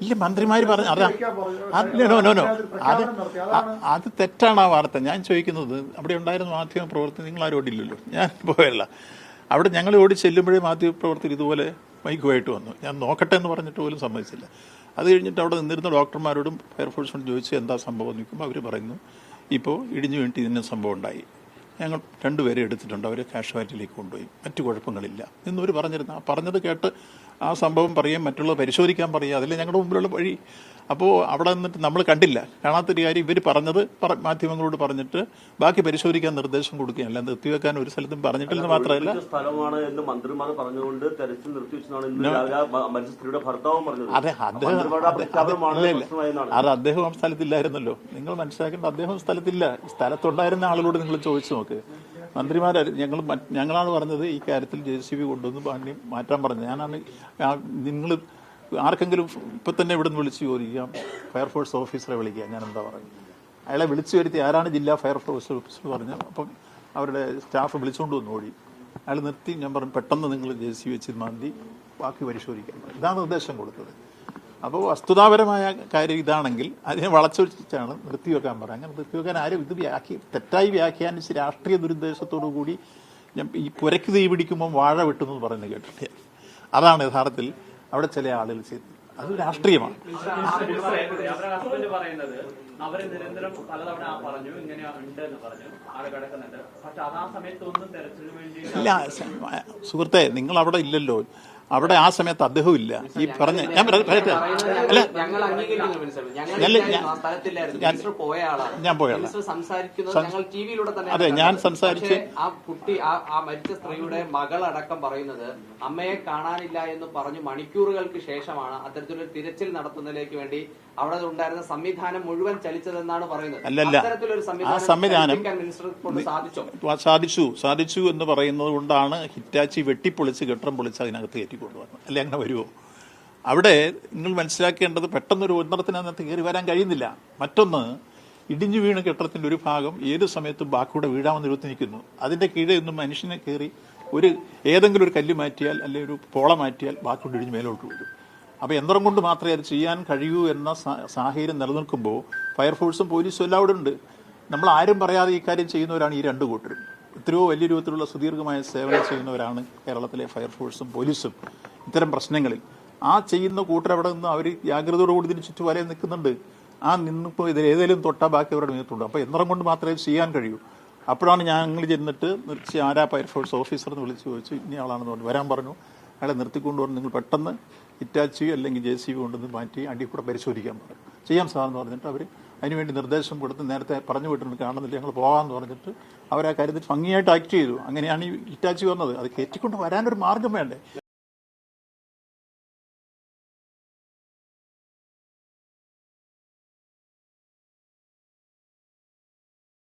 ഇല്ല, മന്ത്രിമാർ പറഞ്ഞു അത് തെറ്റാണ് ആ വാർത്ത. ഞാൻ ചോദിക്കുന്നത്, അവിടെ ഉണ്ടായിരുന്ന മാധ്യമ പ്രവർത്തകർ നിങ്ങൾ ആരും ഓടില്ലല്ലോ, ഞാൻ പോയല്ല. അവിടെ ഞങ്ങൾ ഓടി ചെല്ലുമ്പോഴേ മാധ്യമ പ്രവർത്തകർ ഇതുപോലെ മൈക്കുമായിട്ട് വന്നു. ഞാൻ നോക്കട്ടെ എന്ന് പറഞ്ഞിട്ട് പോലും സമ്മതിച്ചില്ല. അത് കഴിഞ്ഞിട്ട് അവിടെ നിന്നിരുന്ന ഡോക്ടർമാരോടും ഫയർഫോഴ്സിനോടും ചോദിച്ചു എന്താ സംഭവം എന്ന് നിൽക്കുമ്പോൾ അവർ പറയുന്നു, ഇപ്പോൾ ഇടിഞ്ഞു വീണിട്ട് ഇതിന് സംഭവം ഉണ്ടായി, ഞങ്ങൾ 2 പേരെ എടുത്തിട്ടുണ്ട്, അവരെ കാഷ്വാലിറ്റിയിലേക്ക് കൊണ്ടുപോയി, മറ്റു കുഴപ്പങ്ങളില്ല എന്നവർ പറഞ്ഞിരുന്നു. ആ പറഞ്ഞത് കേട്ട് ആ സംഭവം പറയുകയും മറ്റുള്ളത് പരിശോധിക്കാൻ പറയുക, അതല്ലേ ഞങ്ങളുടെ മുമ്പിലുള്ള വഴി. അപ്പോൾ അവിടെ നിന്നിട്ട് നമ്മൾ കണ്ടില്ല, കാണാത്തൊരു കാര്യം ഇവർ പറഞ്ഞത് മാധ്യമങ്ങളോട് പറഞ്ഞിട്ട് ബാക്കി പരിശോധിക്കാൻ നിർദ്ദേശം കൊടുക്കുകയാണ്, അല്ലാതെ നിർത്തിവെക്കാൻ ഒരു സ്ഥലത്തും പറഞ്ഞിട്ടില്ലെന്ന് മാത്രമല്ല. സ്ഥലമാണ് എന്ന് മന്ത്രിമാർ പറഞ്ഞുകൊണ്ട് തെരച്ചിൽ നിർത്തിവെച്ചതാണ് ഭർത്താവും പറഞ്ഞത്. അതെ, അത് അദ്ദേഹം ആ സ്ഥലത്തില്ലായിരുന്നല്ലോ. നിങ്ങൾ മനസ്സിലാക്കേണ്ട, അദ്ദേഹം സ്ഥലത്തില്ല. സ്ഥലത്തുണ്ടായിരുന്ന ആളുകളോട് നിങ്ങൾ ചോദിച്ചു നോക്ക്. മന്ത്രിമാരാണ് ഞങ്ങളാണ് പറഞ്ഞത് ഈ കാര്യത്തിൽ JCB കൊണ്ടുവന്ന് മാറ്റാൻ പറഞ്ഞു. ഞാനാണ് നിങ്ങൾ ആർക്കെങ്കിലും ഇപ്പം തന്നെ ഇവിടെ നിന്ന് വിളിച്ച് ചോദിക്കാം, ഫയർഫോഴ്സ് ഓഫീസറെ വിളിക്കുക, ഞാൻ എന്താ പറയുക. അയാളെ വിളിച്ചു വരുത്തി ആരാണ് ജില്ലാ ഫയർഫോഴ്സ് ഓഫീസർ പറഞ്ഞു. അപ്പം അവരുടെ സ്റ്റാഫ് വിളിച്ചുകൊണ്ട് വന്ന് ഓടി. അയാൾ നിർത്തി. ഞാൻ പറഞ്ഞു പെട്ടെന്ന് നിങ്ങൾ JCB വെച്ച് മാന്തി ബാക്കി പരിശോധിക്കാൻ. ഇതാണ് നിർദ്ദേശം കൊടുത്തത്. അപ്പോൾ വസ്തുതാപരമായ കാര്യം ഇതാണെങ്കിൽ അതിനെ വളച്ചൊടിച്ചാണ് നിർത്തിവെക്കാൻ പറയുക. അങ്ങനെ നിർത്തിവെക്കാൻ ആരും ഇത് തെറ്റായി വ്യാഖ്യാനിച്ച് രാഷ്ട്രീയ ദുരുദ്ദേശത്തോടു കൂടി ഈ പുരയ്ക്ക് തീ പിടിക്കുമ്പോൾ വാഴ വെട്ടുന്നു പറയുന്നത് കേട്ടിട്ട്, അതാണ് യഥാർത്ഥത്തിൽ അവിടെ ചില ആളുകൾ ചെയ്തത്. അത് രാഷ്ട്രീയമാണ്. അവര് നിരന്തരം പലതവണ പറഞ്ഞു ഇങ്ങനെ ഉണ്ട് എന്ന് പറഞ്ഞു, ആള് കിടക്കുന്നുണ്ട്, പക്ഷെ ആ സമയത്തൊന്നും തെരച്ചിലിന് വേണ്ടി ഇല്ല. സുഹൃത്തെ, നിങ്ങൾ അവിടെ ഇല്ലല്ലോ. അവിടെ ആ സമയത്ത് അദ്ദേഹം ഇല്ല. ഈ പറഞ്ഞ ഞാൻ പോയ അതെ, ഞാൻ സംസാരിച്ച് ആ കുട്ടി ആ മരിച്ച സ്ത്രീയുടെ മകളടക്കം പറയുന്നത് അമ്മയെ കാണാനില്ല എന്ന് പറഞ്ഞു മണിക്കൂറുകൾക്ക് ശേഷമാണ് അത്തരത്തിലൊരു തിരച്ചിൽ നടത്തുന്നതിലേക്ക് വേണ്ടി അവിടെ ഉണ്ടായിരുന്ന സംവിധാനം മുഴുവൻ ചലിച്ചതെന്നാണ് പറയുന്നത്. അല്ലല്ല, ആ സംവിധാനം സാധിച്ചു എന്ന് പറയുന്നത് കൊണ്ടാണ് ഹിറ്റാച്ചി വെട്ടിപ്പൊളിച്ച് കെട്ടിടം പൊളിച്ച് അതിനകത്ത് കയറ്റിക്കൊണ്ടുവന്നത്. അല്ലെ, അങ്ങനെ വരുമോ? അവിടെ നിങ്ങൾ മനസ്സിലാക്കേണ്ടത്, പെട്ടെന്നൊരു ഉന്നതത്തിനകത്ത് കയറി വരാൻ കഴിയുന്നില്ല. മറ്റൊന്ന്, ഇടിഞ്ഞു വീണ് കെട്ടിടത്തിന്റെ ഒരു ഭാഗം ഏത് സമയത്തും ബാക്കിയുടെ വീഴാമെന്ന് ഇരുത്തിനിൽക്കുന്നു. അതിന്റെ കീഴെ ഒന്നും മനുഷ്യനെ കയറി ഏതെങ്കിലും ഒരു കല്ല് മാറ്റിയാൽ അല്ലെങ്കിൽ ഒരു പോള മാറ്റിയാൽ ബാക്കിയുടെ ഇടിഞ്ഞ് മേലോട്ട് വീഴും. അപ്പോൾ യന്ത്രം കൊണ്ട് മാത്രമേ അത് ചെയ്യാൻ കഴിയൂ എന്ന സാഹചര്യം നിലനിൽക്കുമ്പോൾ ഫയർഫോഴ്സും പോലീസും എല്ലാം അവിടെ ഉണ്ട്. നമ്മൾ ആരും പറയാതെ ഈ കാര്യം ചെയ്യുന്നവരാണ് ഈ 2 കൂട്ടരും. എത്രയോ വലിയ രൂപത്തിലുള്ള സുദീർഘമായ സേവനം ചെയ്യുന്നവരാണ് കേരളത്തിലെ ഫയർഫോഴ്സും പോലീസും. ഇത്തരം പ്രശ്നങ്ങളിൽ ആ ചെയ്യുന്ന കൂട്ടർ അവിടെ നിന്ന് അവർ ജാഗ്രതയോടുകൂടി ഇതിന് ചുറ്റുവലയം നിൽക്കുന്നുണ്ട്. ആ നിന്നിപ്പോൾ ഇതിൽ ഏതെങ്കിലും തൊട്ടാ ബാക്കി അവരുടെ നിന്നിട്ടുണ്ട്. അപ്പോൾ യന്ത്രം കൊണ്ട് മാത്രമേ ചെയ്യാൻ കഴിയൂ. അപ്പോഴാണ് ഞങ്ങൾ ചെന്നിട്ട് നിർത്തി ആരാ ഫയർഫോഴ്സ് ഓഫീസർ എന്ന് വിളിച്ച് ചോദിച്ചു. ഇനി ആളാണെന്ന് പറഞ്ഞു. വരാൻ പറഞ്ഞു. അയാളെ നിർത്തിക്കൊണ്ടുവന്ന് നിങ്ങൾ പെട്ടെന്ന് ഹിറ്റാച്ചി അല്ലെങ്കിൽ JCB കൊണ്ടുവന്ന് മാറ്റി അടിക്കൂടെ പരിശോധിക്കാൻ പറഞ്ഞു. ചെയ്യാം സാറെന്ന് പറഞ്ഞിട്ട് അവർ അതിനുവേണ്ടി നിർദ്ദേശം കൊടുത്ത് നേരത്തെ പറഞ്ഞു വിട്ടിട്ടുണ്ട്, കാണുന്നില്ല, ഞങ്ങൾ പോകാമെന്ന് പറഞ്ഞിട്ട് അവർ ആ കാര്യത്തിൽ ഭംഗിയായിട്ട് ആക്ട് ചെയ്തു. അങ്ങനെയാണ് ഈ ഹിറ്റാച്ചി വന്നത്. അത് കയറ്റിക്കൊണ്ട് വരാനൊരു മാർഗം വേണ്ടേ?